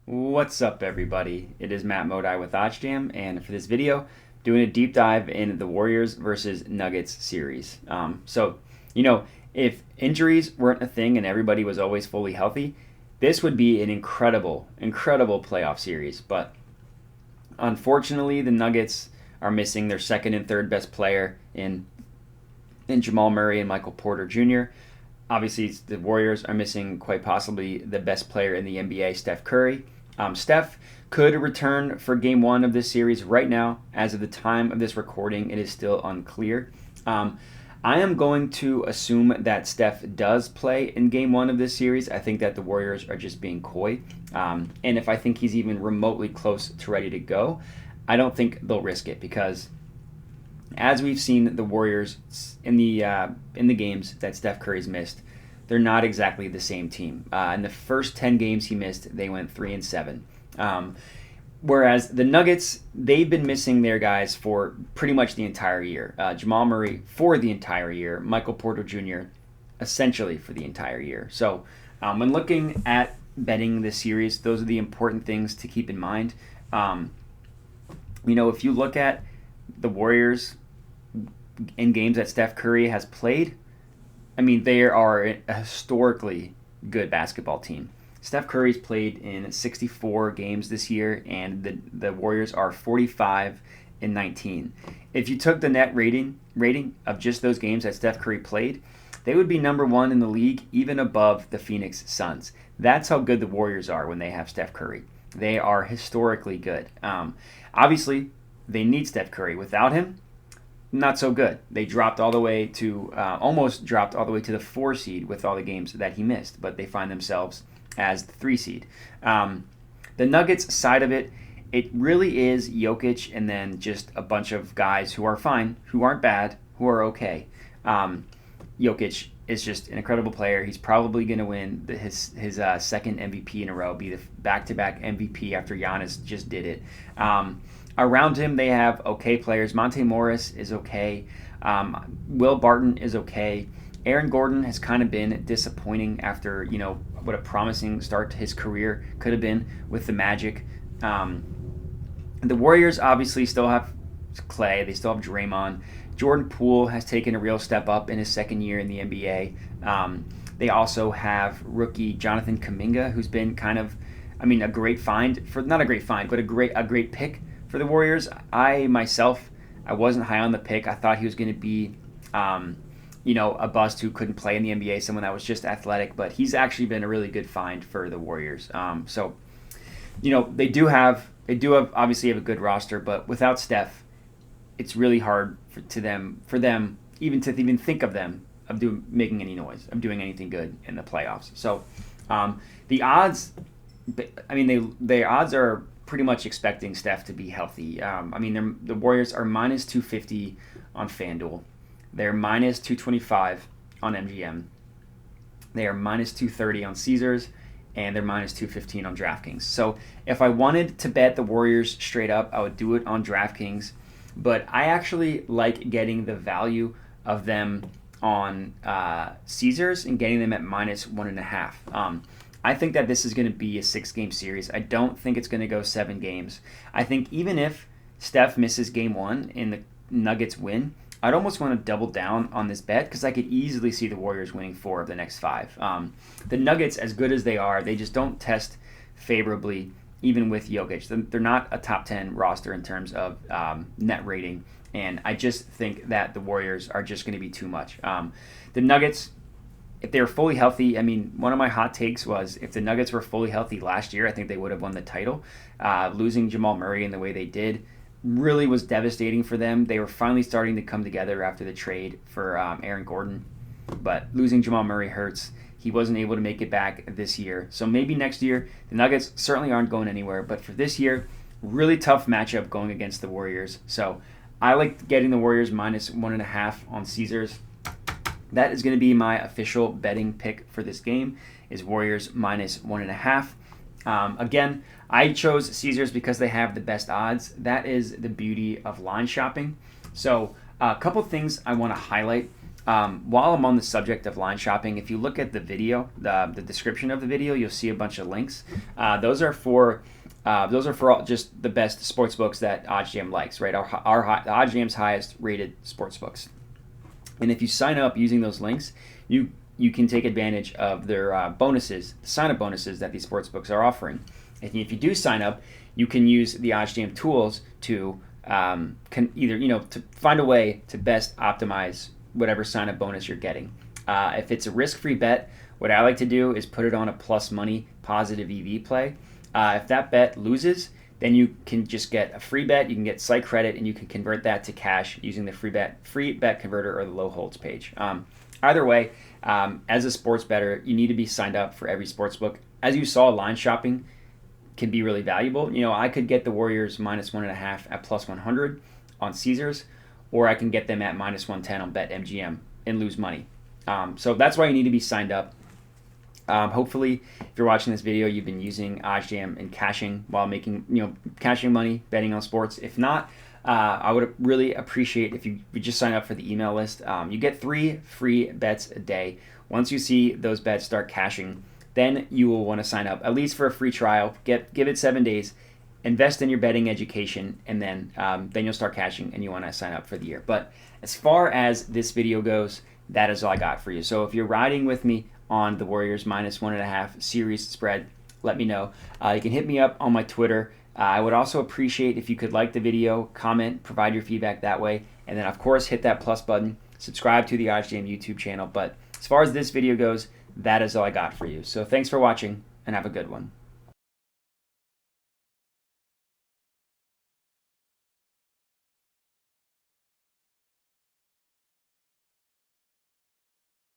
What's up, everybody? It is Matt Modi with OddsJam, and for this video, doing a deep dive in the Warriors versus Nuggets series. If injuries weren't a thing and everybody was always fully healthy, this would be an incredible playoff series. But unfortunately, the Nuggets are missing their second and third best player in Jamal Murray and Michael Porter Jr. Obviously, the Warriors are missing quite possibly the best player in the NBA, Steph Curry. Steph could return for game one of this series right now. As of the time of this recording, it is still unclear. I am going to assume that Steph does play in game one of this series. I think that the Warriors are just being coy. And if I think he's even remotely close to ready to go, I don't think they'll risk it because as we've seen the Warriors in the games that Steph Curry's missed, they're not exactly the same team. In the first 10 games he missed, they went 3-7. Whereas the Nuggets, they've been missing their guys for pretty much the entire year. Jamal Murray for the entire year, Michael Porter Jr. essentially for the entire year. So when looking at betting this series, those are the important things to keep in mind. If you look at the Warriors in games that Steph Curry has played, they are a historically good basketball team. Steph Curry's played in 64 games this year, and the Warriors are 45-19. If you took the net rating of just those games that Steph Curry played, they would be number one in the league, even above the Phoenix Suns. That's how good the Warriors are when they have Steph Curry. They are historically good. Obviously, they need Steph Curry. Without him, not so good. They dropped all the way to almost dropped all the way to the 4 seed with all the games that he missed, but they find themselves as the 3 seed. The Nuggets side of it, it really is Jokic and then just a bunch of guys who are fine, who aren't bad, who are okay. Jokic is just an incredible player. He's probably going to win his second MVP in a row, be the back-to-back MVP after Giannis just did it. Around him, they have okay players. Monte Morris is okay. Will Barton is okay. Aaron Gordon has kind of been disappointing after, what a promising start to his career could have been with the Magic. The Warriors obviously still have Clay. They still have Draymond. Jordan Poole has taken a real step up in his second year in the NBA. They also have rookie Jonathan Kuminga, who's been kind of, a great find not a great find, but a great pick for the Warriors. I wasn't high on the pick. I thought he was going to be, a bust who couldn't play in the NBA, someone that was just athletic, but he's actually been a really good find for the Warriors. They do have obviously have a good roster, but without Steph, it's really hard for them even to even think of them of making any noise, of doing anything good in the playoffs. So the odds, the odds are pretty much expecting Steph to be healthy. The Warriors are minus 250 on FanDuel. They're minus 225 on MGM. They are minus 230 on Caesars, and they're minus 215 on DraftKings. So if I wanted to bet the Warriors straight up, I would do it on DraftKings. But I actually like getting the value of them on Caesars and getting them at minus 1.5. I think that this is going to be a 6-game series. I don't think it's going to go 7 games. I think even if Steph misses game 1 and the Nuggets win, I'd almost want to double down on this bet because I could easily see the Warriors winning 4 of the next 5. The Nuggets, as good as they are, they just don't test favorably even with Jokic. They're not a top 10 roster in terms of net rating, and I just think that the Warriors are just going to be too much. The Nuggets, if they were fully healthy, one of my hot takes was if the Nuggets were fully healthy last year, I think they would have won the title. Losing Jamal Murray in the way they did really was devastating for them. They were finally starting to come together after the trade for Aaron Gordon, but losing Jamal Murray hurts. He wasn't able to make it back this year. So maybe next year, the Nuggets certainly aren't going anywhere, but for this year, really tough matchup going against the Warriors. So I like getting the Warriors minus 1.5 on Caesars. That is going to be my official betting pick for this game, is Warriors minus 1.5. Again, I chose Caesars because they have the best odds. That is the beauty of line shopping. So a couple things I want to highlight. While I'm on the subject of line shopping, if you look at the video, the description of the video, you'll see a bunch of links. Those are for just the best sports books that OddsJam likes, right? OddsJam's highest rated sports books. And if you sign up using those links, you can take advantage of their bonuses, the sign-up bonuses that these sports books are offering. And if you do sign up, you can use the OddsJam tools to to find a way to best optimize whatever sign-up bonus you're getting. If it's a risk-free bet, what I like to do is put it on a plus money positive EV play. If that bet loses, then you can just get a free bet. You can get site credit, and you can convert that to cash using the free bet converter or the low holds page. Either way, as a sports bettor, you need to be signed up for every sports book. As you saw, line shopping can be really valuable. I could get the Warriors -1.5 at +100 on Caesars, or I can get them at -110 on BetMGM and lose money. So that's why you need to be signed up. Hopefully, if you're watching this video, you've been using OddsJam and cashing while cashing money, betting on sports. If not, I would really appreciate if you would just sign up for the email list. You get 3 free bets a day. Once you see those bets start cashing, then you will want to sign up, at least for a free trial. Give it 7 days, invest in your betting education, and then you'll start cashing, and you want to sign up for the year. But as far as this video goes, that is all I got for you. So if you're riding with me on the Warriors -1.5 series spread, let me know. You can hit me up on my Twitter. I would also appreciate if you could like the video, comment, provide your feedback that way, and then of course hit that plus button, subscribe to the OddsJam YouTube channel. But as far as this video goes, that is all I got for you. So thanks for watching, and have a good one.